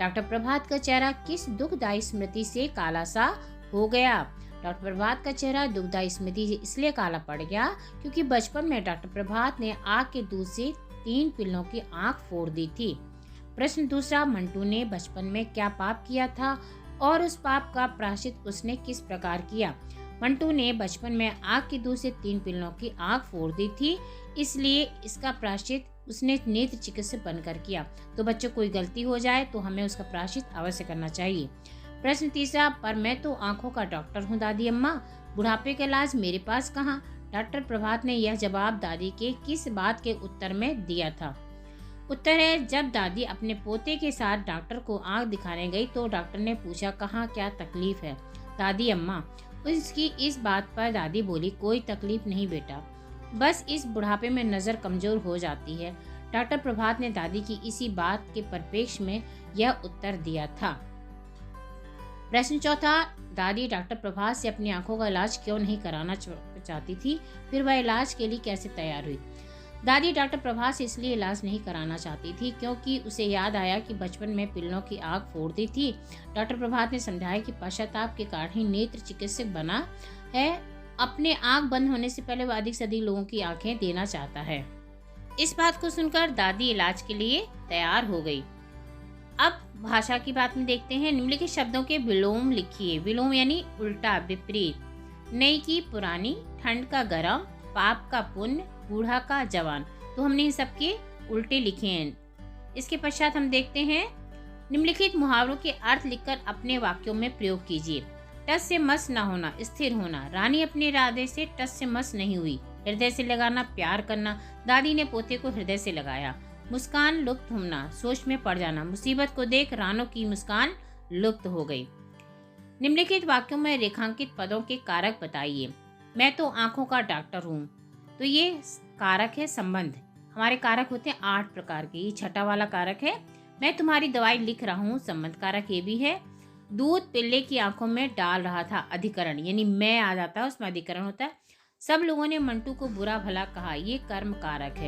Doctor प्रभात का चेहरा किस दुखदायी स्मृति से काला सा हो गया? डॉक्टर प्रभात का चेहरा दुखदायी स्मृति से इसलिए काला पड़ गया क्योंकि बचपन में डॉक्टर प्रभात ने आग के दूध से 3 पिल्लों की आंख फोड़ दी थी। प्रश्न दूसरा, मंटू ने बचपन में क्या पाप किया था और उस पाप का प्रायश्चित उसने किस प्रकार किया? मंटू ने बचपन में आग के दूध से 3 पिल्लों की आंख फोड़ दी थी, इसलिए इसका प्रायश्चित उसने नेत्र चिकित्सक बनकर किया। तो बच्चों, कोई गलती हो जाए तो हमें उसका प्रायश्चित अवश्य करना चाहिए। प्रश्न तीसरा, पर मैं तो आंखों का डॉक्टर हूँ दादी अम्मा, बुढ़ापे का इलाज मेरे पास कहाँ? डॉक्टर प्रभात ने यह जवाब दादी के किस बात के उत्तर में दिया था? उत्तर है, जब दादी अपने पोते के साथ डॉक्टर को आंख दिखाने गई तो डॉक्टर ने पूछा, कहाँ क्या तकलीफ है? दादी अम्मा, उसकी इस बात पर दादी बोली, कोई तकलीफ नहीं बेटा, बस इस बुढ़ापे में नज़र कमजोर हो जाती है। डॉक्टर प्रभात ने दादी की इसी बात के परिप्रेक्ष्य में यह उत्तर दिया था। प्रश्न चौथा, दादी डॉक्टर प्रभात से अपनी आंखों का इलाज क्यों नहीं कराना चाहती थी, फिर वह इलाज के लिए कैसे तैयार हुई? दादी डॉक्टर प्रभात से इसलिए इलाज नहीं कराना चाहती थी क्योंकि उसे याद आया कि बचपन में पिल्लों की आंख फोड़ दी थी। डॉक्टर प्रभात ने समझाया कि पश्चाताप के कारण ही नेत्र चिकित्सक बना है। अपने आंख बंद होने से पहले वह अधिक से अधिक लोगों की आंखें देना चाहता है। इस बात को सुनकर दादी इलाज के लिए तैयार हो गई। अब भाषा की बात में देखते हैं। निम्नलिखित शब्दों के विलोम लिखिए। विलोम यानी उल्टा, विपरीत। नई की पुरानी, ठंड का गरम, पाप का पुण्य, बूढ़ा का जवान। तो हमने इन सबके उल्टे लिखे हैं। इसके पश्चात हम देखते हैं, निम्नलिखित मुहावरों के अर्थ लिखकर अपने वाक्यों में प्रयोग कीजिए। टस से मस न होना, स्थिर होना। रानी अपने इरादे से टस से मस नहीं हुई। हृदय से लगाना, प्यार करना। दादी ने पोते को हृदय से लगाया। मुस्कान लुप्त होना, सोच में पड़ जाना। मुसीबत को देख रानो की मुस्कान लुप्त हो गई। निम्नलिखित वाक्यों में रेखांकित पदों के कारक बताइए। मैं तो आंखों का डॉक्टर हूँ, तो ये कारक है संबंध। हमारे कारक होते हैं 8 प्रकार के। ये छठा वाला कारक है। मैं तुम्हारी दवाई लिख रहा हूँ, संबंध कारक ये भी है। दूध पिल्ले की आंखों में डाल रहा था, अधिकरण, यानी मैं आ जाता है उसमें अधिकरण होता है। सब लोगों ने मंटू को बुरा भला कहा, ये कर्म कारक है।